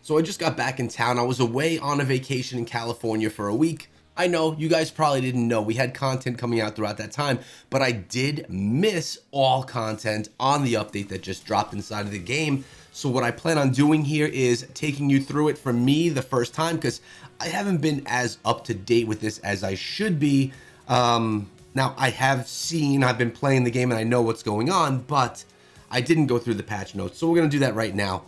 So I just got back in town. I was away on a vacation in California for a week. I know you guys probably didn't know we had content coming out throughout that time, but I did miss all content on the update that just dropped inside of the game. So what I plan on doing here is taking you through it for me the first time, because I haven't been as up to date with this as I should be. Now I've been playing the game and I know what's going on, but I didn't go through the patch notes. So we're going to do that right now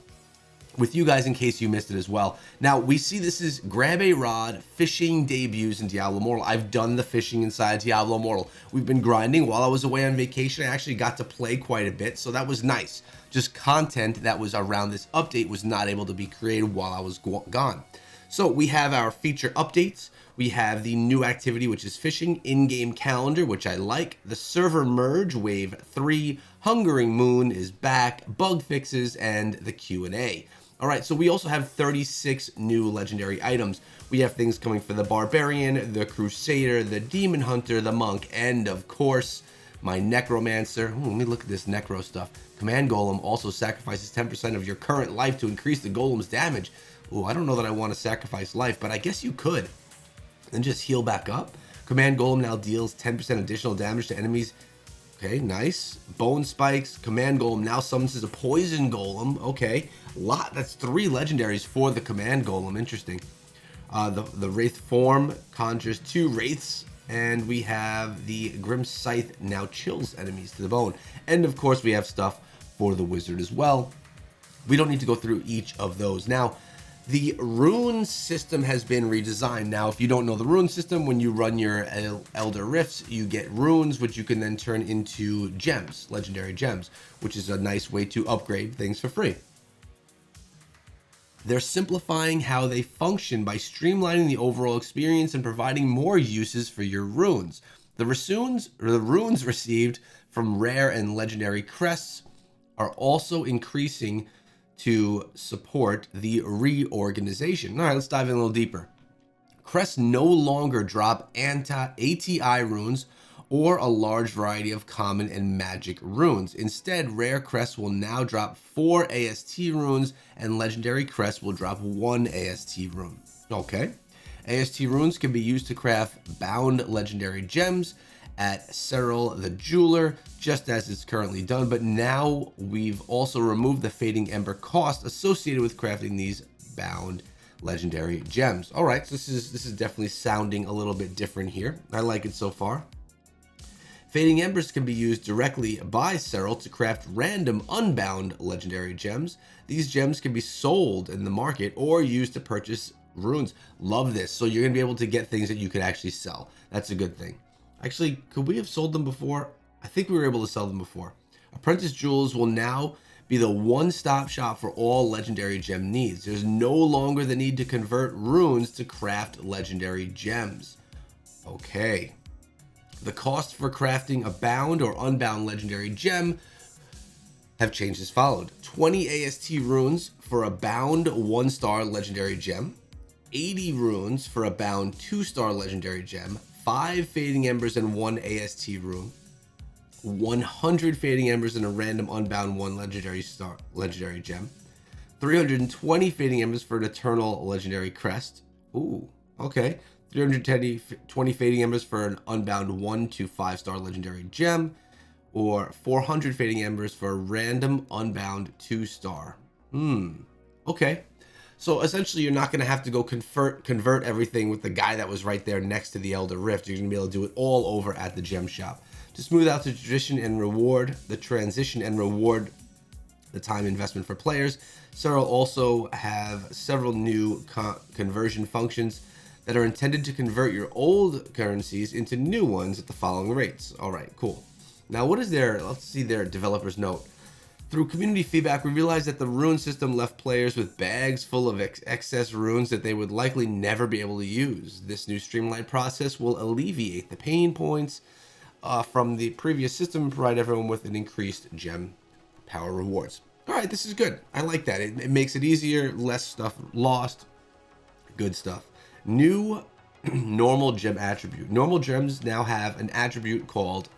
with you guys in case you missed it as well. Now we see this is grab a rod fishing debuts in Diablo Immortal. I've done the fishing inside Diablo Immortal. We've been grinding while I was away on vacation. I actually got to play quite a bit, so that was nice. Just content that was around this update was not able to be created while I was gone. So we have our feature updates. We have the new activity, which is fishing, in-game calendar, which I like. The server merge, wave 3, Hungering Moon is back, bug fixes, and the Q&A. All right, so we also have 36 new legendary items. We have things coming for the Barbarian, the Crusader, the Demon Hunter, the Monk, and of course, my Necromancer. Ooh, let me look at this Necro stuff. Command Golem also sacrifices 10% of your current life to increase the Golem's damage. Ooh, I don't know that I want to sacrifice life, but I guess you could. And just heal back up. Command Golem now deals 10% additional damage to enemies. Okay, nice. Bone Spikes. Command Golem now summons as a Poison Golem. Okay, that's 3 legendaries for the Command Golem. Interesting. The Wraith form conjures 2 Wraiths, and we have the Grim Scythe now chills enemies to the bone. And of course, we have stuff for the Wizard as well. We don't need to go through each of those. Now, the rune system has been redesigned. Now, if you don't know the rune system, when you run your Elder Rifts, you get runes, which you can then turn into gems, legendary gems, which is a nice way to upgrade things for free. They're simplifying how they function by streamlining the overall experience and providing more uses for your runes. The runes received from rare and legendary crests are also increasing to support the reorganization. All right, let's dive in a little deeper. Crests no longer drop ATI runes or a large variety of common and magic runes. Instead, rare crests will now drop 4 AST runes and legendary crests will drop 1 AST rune. Okay. AST runes can be used to craft bound legendary gems at Cyril the Jeweler, just as it's currently done, but now we've also removed the Fading Ember cost associated with crafting these bound legendary gems. All right, so this is definitely sounding a little bit different here. I like it so far. Fading Embers can be used directly by Cyril to craft random unbound legendary gems. These gems can be sold in the market or used to purchase runes. Love this. So you're gonna be able to get things that you can actually sell. That's a good thing. Actually, could we have sold them before? I think we were able to sell them before. Apprentice Jewels will now be the one-stop shop for all legendary gem needs. There's no longer the need to convert runes to craft legendary gems. Okay. The cost for crafting a bound or unbound legendary gem have changed as followed. 20 AST runes for a bound 1-star legendary gem. 80 runes for a bound 2-star legendary gem. 5 Fading Embers and 1 AST rune, 100 Fading Embers and a random unbound 1 legendary gem, 320 Fading Embers for an eternal legendary crest. Ooh, okay. 320 Fading Embers for an unbound 1 to 5-star legendary gem, or 400 Fading Embers for a random unbound 2-star. Okay. So essentially, you're not going to have to go convert everything with the guy that was right there next to the Elder Rift. You're going to be able to do it all over at the gem shop. To smooth out the transition and reward the time investment for players, Cyril also have several new conversion functions that are intended to convert your old currencies into new ones at the following rates. All right, cool. Now, let's see their developer's note. Through community feedback, we realized that the rune system left players with bags full of excess runes that they would likely never be able to use. This new streamlined process will alleviate the pain points from the previous system and provide everyone with an increased gem power rewards. All right, this is good. I like that. It makes it easier, less stuff lost. Good stuff. New normal gem attribute. Normal gems now have an attribute called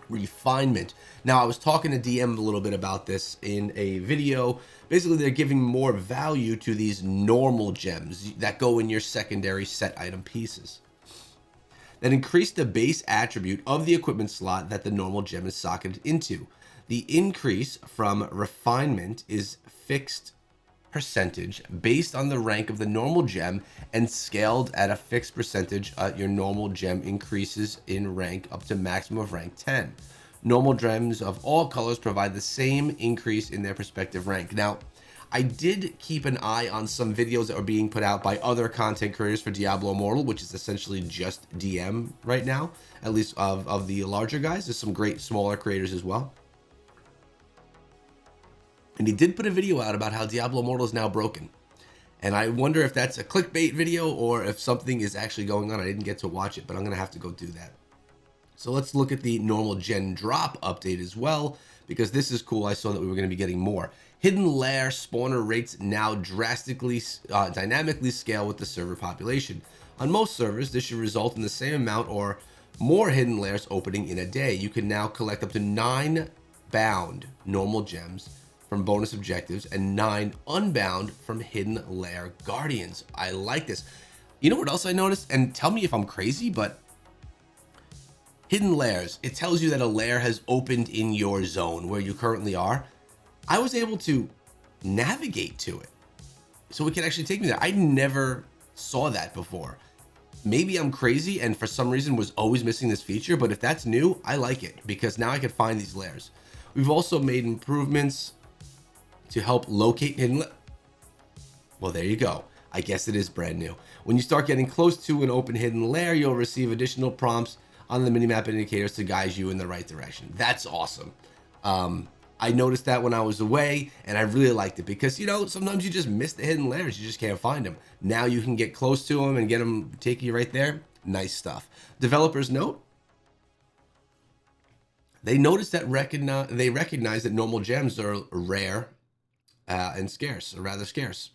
refinement. Now, I was talking to DM a little bit about this in a video. Basically, they're giving more value to these normal gems that go in your secondary set item pieces that increase the base attribute of the equipment slot that the normal gem is socketed into. The increase from refinement is fixed percentage based on the rank of the normal gem and scaled at a fixed percentage. Your normal gem increases in rank up to maximum of rank 10. Normal gems of all colors provide the same increase in their respective rank. Now, I did keep an eye on some videos that are being put out by other content creators for Diablo Immortal, which is essentially just DM right now, at least of the larger guys. There's some great smaller creators as well. And he did put a video out about how Diablo Immortal is now broken. And I wonder if that's a clickbait video or if something is actually going on. I didn't get to watch it, but I'm going to have to go do that. So let's look at the normal gen drop update as well, because this is cool. I saw that we were going to be getting more. Hidden lair spawner rates now drastically, dynamically scale with the server population. On most servers, this should result in the same amount or more hidden lairs opening in a day. You can now collect up to 9 bound normal gems from bonus objectives and 9 unbound from hidden lair guardians. I like this. You know what else I noticed? And tell me if I'm crazy, but hidden lairs, it tells you that a lair has opened in your zone where you currently are. I was able to navigate to it, so it can actually take me there. I never saw that before. Maybe I'm crazy and for some reason was always missing this feature, but if that's new, I like it because now I can find these lairs. We've also made improvements to help locate hidden. Well, there you go. I guess it is brand new. When you start getting close to an open hidden lair, you'll receive additional prompts on the minimap indicators to guide you in the right direction. That's awesome. I noticed that when I was away, and I really liked it because, you know, sometimes you just miss the hidden lairs. You just can't find them. Now you can get close to them and get them, take you right there. Nice stuff. Developers note, they noticed that they recognize that normal gems are rare and scarce, or rather scarce.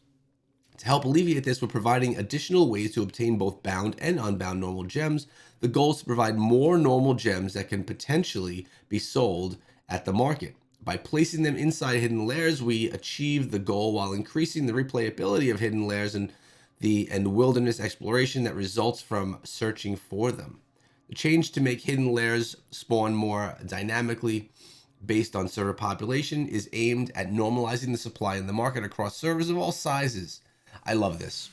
To help alleviate this, we're providing additional ways to obtain both bound and unbound normal gems. The goal is to provide more normal gems that can potentially be sold at the market. By placing them inside hidden lairs, we achieve the goal while increasing the replayability of hidden lairs and wilderness exploration that results from searching for them. The change to make hidden lairs spawn more dynamically based on server population is aimed at normalizing the supply in the market across servers of all sizes. I love this.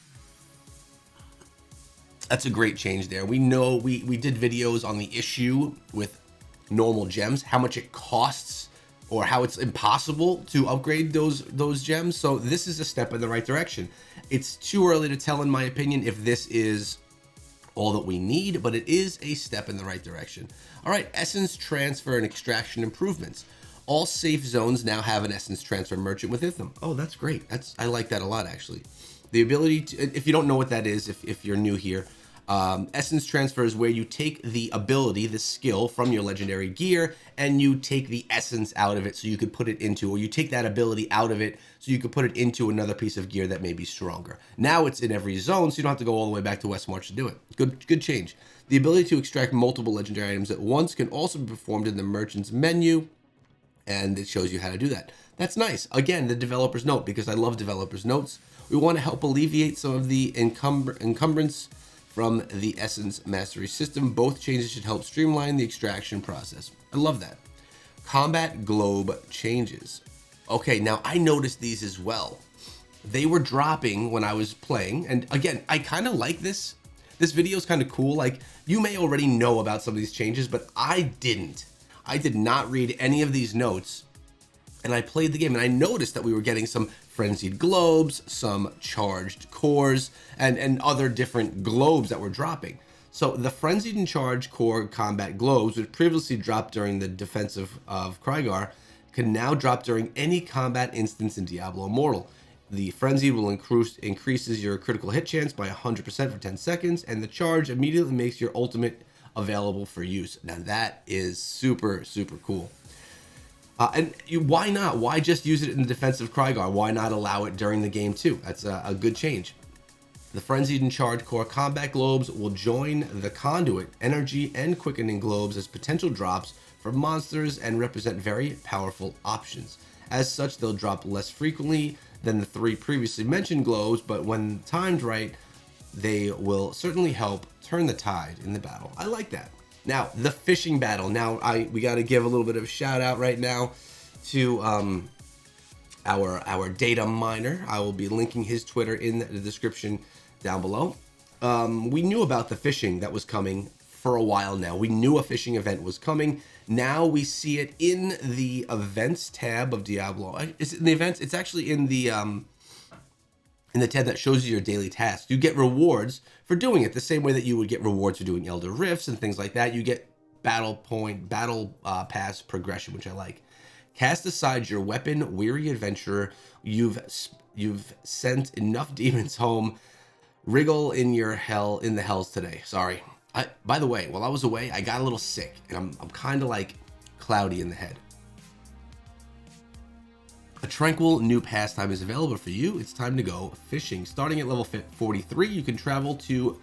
That's a great change there. We know we did videos on the issue with normal gems, how much it costs or how it's impossible to upgrade those gems. So this is a step in the right direction. It's too early to tell, in my opinion, if this is all that we need, but it is a step in the right direction. All right, essence transfer and extraction improvements. All safe zones now have an essence transfer merchant within them. Oh, that's great. I like that a lot, actually. The ability to, if you don't know what that is, if you're new here, essence transfer is where you take the ability, the skill from your legendary gear, and you take the essence out of it so you could put it into, or you take that ability out of it so you could put it into another piece of gear that may be stronger. Now it's in every zone, so you don't have to go all the way back to West March to do it. Good change. The ability to extract multiple legendary items at once can also be performed in the merchant's menu, and it shows you how to do that. That's nice. Again, the developer's note, because I love developer's notes. We want to help alleviate some of the encumbrance from the Essence Mastery system. Both changes should help streamline the extraction process. I love that. Combat Globe changes. Okay, now I noticed these as well. They were dropping when I was playing, and again, I kind of like this. This video is kind of cool. Like, you may already know about some of these changes, but I didn't. I did not read any of these notes, and I played the game, and I noticed that we were getting some frenzied globes, some charged cores, and other different globes that were dropping. So the frenzied and charged core combat globes, which previously dropped during the defense of Krygar, can now drop during any combat instance in Diablo Immortal. The frenzied will increases your critical hit chance by 100% for 10 seconds, and the charge immediately makes your ultimate available for use. Now that is super, super cool. Why not? Why just use it in the defense of Krygar? Why not allow it during the game too? That's a good change. The frenzied and charged core combat globes will join the conduit, energy, and quickening globes as potential drops for monsters and represent very powerful options. As such, they'll drop less frequently than the 3 previously mentioned globes, but when timed right, they will certainly help turn the tide in the battle. I like that. Now, the fishing battle. Now, we got to give a little bit of a shout out right now to our data miner. I will be linking his Twitter in the description down below. We knew about the fishing that was coming for a while now. We knew a fishing event was coming. Now we see it in the events tab of Diablo. Is it in the events? It's actually in the tab that shows you your daily tasks. You get rewards for doing it the same way that you would get rewards for doing Elder Rifts and things like that. You get battle pass progression, which I like. Cast aside your weapon, weary adventurer. You've sent enough demons home. Wriggle in the hells today. Sorry. By the way, while I was away, I got a little sick, and I'm kind of like cloudy in the head. A tranquil new pastime is available for you. It's time to go fishing. Starting at level 43, you can travel to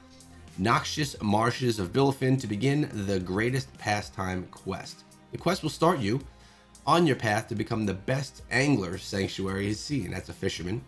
noxious marshes of Bilifin to begin the greatest pastime quest. The quest will start you on your path to become the best angler Sanctuary has seen. That's a fisherman.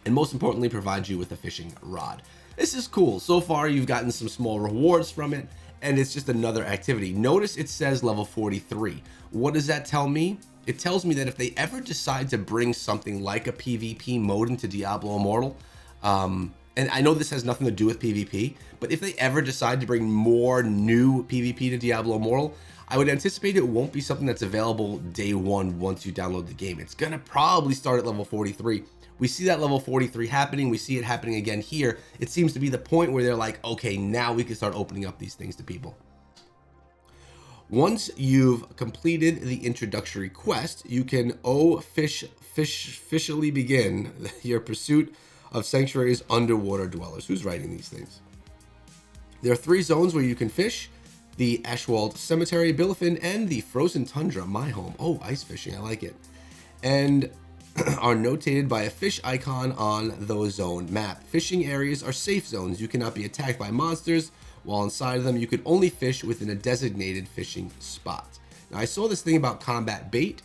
And most importantly, provide you with a fishing rod. This is cool. So far, you've gotten some small rewards from it, and it's just another activity. Notice it says level 43. What does that tell me? It tells me that if they ever decide to bring something like a PvP mode into Diablo Immortal, and I know this has nothing to do with PvP, but if they ever decide to bring more new PvP to Diablo Immortal, I would anticipate it won't be something that's available day one once you download the game. It's gonna probably start at level 43. We see that level 43 happening. We see it happening again here. It seems to be the point where they're like, okay, now we can start opening up these things to people. Once you've completed the introductory quest, you can officially begin your pursuit of Sanctuary's underwater dwellers. Who's writing these things? There are 3 zones where you can fish: the Ashwald Cemetery, Bilifin, and the Frozen Tundra, my home. Oh, ice fishing, I like it. And are notated by a fish icon on the zone map. Fishing areas are safe zones. You cannot be attacked by monsters. While inside of them, you can only fish within a designated fishing spot. Now, I saw this thing about combat bait.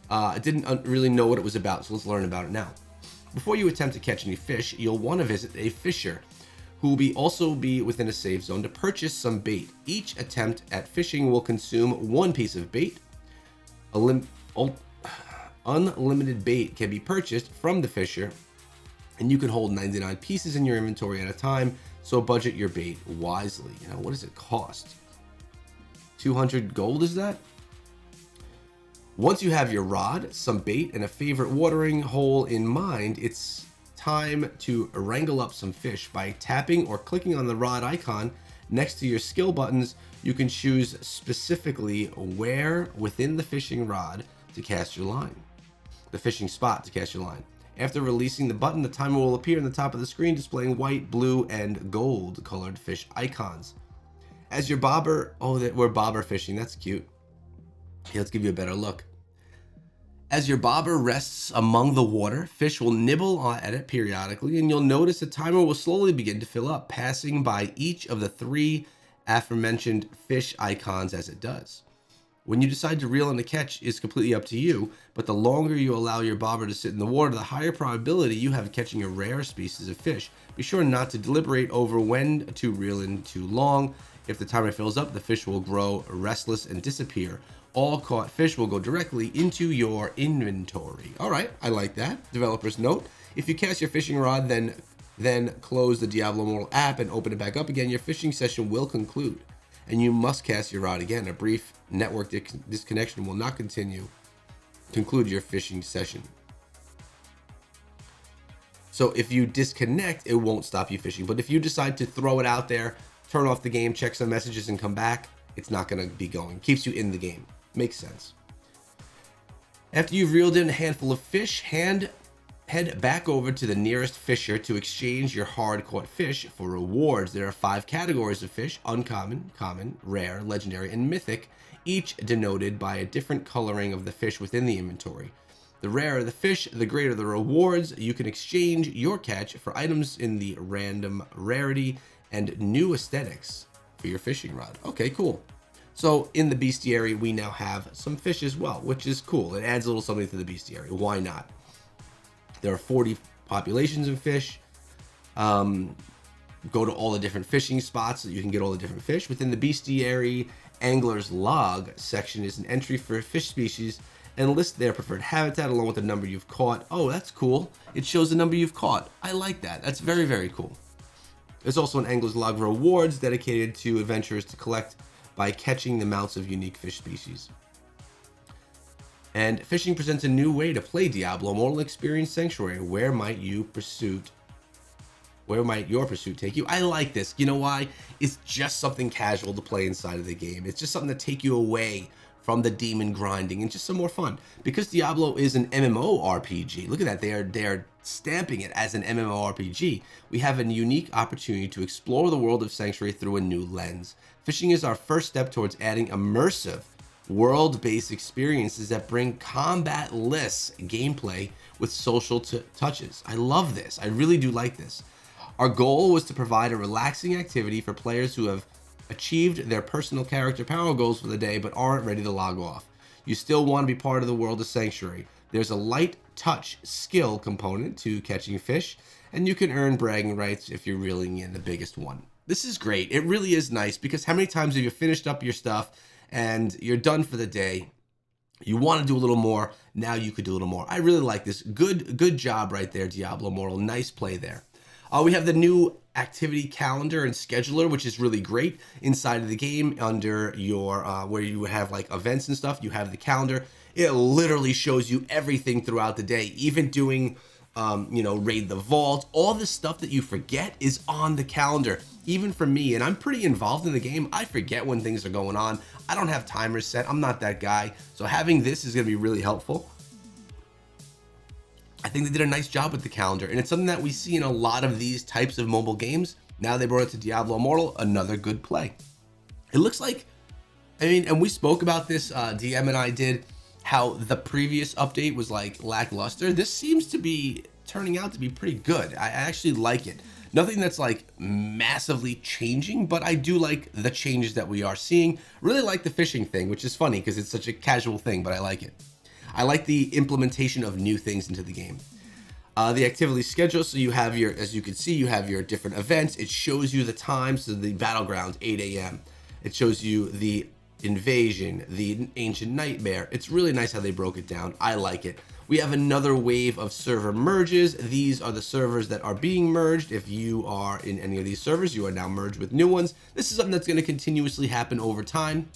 I didn't really know what it was about, so let's learn about it now. Before you attempt to catch any fish, you'll want to visit a fisher who will also be within a safe zone to purchase some bait. Each attempt at fishing will consume 1 piece of bait. Unlimited bait can be purchased from the fisher, and you can hold 99 pieces in your inventory at a time, so budget your bait wisely. You know, what does it cost? 200 gold, is that? Once you have your rod, some bait, and a favorite watering hole in mind, it's time to wrangle up some fish. By tapping or clicking on the rod icon next to your skill buttons, you can choose specifically where within the fishing rod to cast your line. The fishing spot to cast your line. After releasing the button, the timer will appear on the top of the screen displaying white, blue, and gold colored fish icons. As your bobber, we're bobber fishing, that's cute. Okay, let's give you a better look. As your bobber rests among the water, fish will nibble at it periodically, and you'll notice the timer will slowly begin to fill up, passing by each of the 3 aforementioned fish icons as it does. When you decide to reel in a catch is completely up to you, but the longer you allow your bobber to sit in the water, the higher probability you have of catching a rare species of fish. Be sure not to deliberate over when to reel in too long. If the timer fills up, the fish will grow restless and disappear. All caught fish will go directly into your inventory. All right, I like that. Developer's note: if you cast your fishing rod, then close the Diablo Immortal app and open it back up again, your fishing session will conclude, and you must cast your rod again. A brief network disconnection will not conclude your fishing session. So if you disconnect, it won't stop you fishing. But if you decide to throw it out there, turn off the game, check some messages, and come back, it's not going to be going. Keeps you in the game. Makes sense. After you've reeled in a handful of fish, head back over to the nearest fisher to exchange your hard-caught fish for rewards. There are 5 categories of fish: uncommon, common, rare, legendary, and mythic, each denoted by a different coloring of the fish within the inventory. The rarer the fish, the greater the rewards. You can exchange your catch for items in the random rarity and new aesthetics for your fishing rod. Okay, cool. So in the bestiary, we now have some fish as well, which is cool. It adds a little something to the bestiary. Why not? There are 40 populations of fish. Go to all the different fishing spots so you can get all the different fish. Within the bestiary, Angler's Log section is an entry for fish species and list their preferred habitat along with the number you've caught. Oh, that's cool. It shows the number you've caught. I like that. That's very, very cool. There's also an Angler's Log rewards dedicated to adventurers to collect by catching the mounts of unique fish species. And fishing presents a new way to play Diablo Immortal. Experience Sanctuary. Where might your pursuit take you? I like this. You know why? It's just something casual to play inside of the game. It's just something to take you away from the demon grinding and just some more fun. Because Diablo is an MMORPG. Look at that. They are stamping it as an MMORPG. We have a unique opportunity to explore the world of Sanctuary through a new lens. Fishing is our first step towards adding immersive world-based experiences that bring combat-less gameplay with social touches. I love this. I really do like this. Our goal was to provide a relaxing activity for players who have achieved their personal character power goals for the day but aren't ready to log off. You still want to be part of the world of Sanctuary. There's a light touch skill component to catching fish, and you can earn bragging rights if you're reeling in the biggest one. This is great. It really is nice because how many times have you finished up your stuff and you're done for the day? You want to do a little more. Now you could do a little more. I really like this. Good job right there, Diablo Immortal. Nice play there. We have the new activity calendar and scheduler, which is really great inside of the game. Under your where you have like events and stuff, you have the calendar. It literally shows you everything throughout the day, even doing raid the vault. All the stuff that you forget is on the calendar. Even for me, and I'm pretty involved in the game, I forget when things are going on. I don't have timers set. I'm not that guy. So having this is going to be really helpful. I think they did a nice job with the calendar, and it's something that we see in a lot of these types of mobile games. Now they brought it to Diablo Immortal, another good play. It looks like, and we spoke about this, DM and I did, how the previous update was like lackluster. This seems to be turning out to be pretty good. I actually like it. Nothing that's like massively changing, but I do like the changes that we are seeing. Really like the fishing thing, which is funny because it's such a casual thing, but I like it. I like the implementation of new things into the game. The activity schedule, so you have your, as you can see, you have your different events. It shows you the times, so the battlegrounds, 8 a.m. It shows you the invasion, the ancient nightmare. It's really nice how they broke it down. I like it. We have another wave of server merges. These are the servers that are being merged. If you are in any of these servers, you are now merged with new ones. This is something that's going to continuously happen over time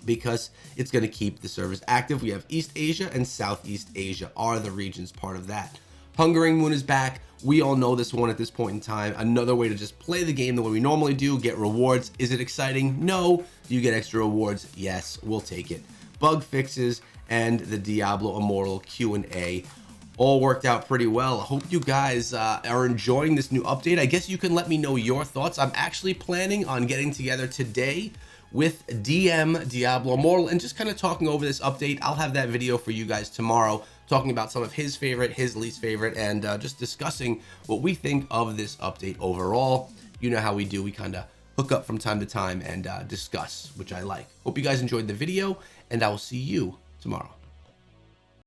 because it's going to keep the servers active. We have East Asia and Southeast Asia are the regions part of that. Hungering Moon is back. We all know this one at this point in time. Another way to just play the game the way we normally do, get rewards. Is it exciting? No. Do you get extra rewards? Yes, we'll take it. Bug fixes and the Diablo Immortal Q&A all worked out pretty well. I hope you guys are enjoying this new update. I guess you can let me know your thoughts. I'm actually planning on getting together today with DM Diablo Immortal and just kind of talking over this update. I'll have that video for you guys tomorrow, talking about some of his favorite, his least favorite, and just discussing what we think of this update overall. You know how we do. We kind of hook up from time to time and discuss, which I like. Hope you guys enjoyed the video, and I will see you tomorrow.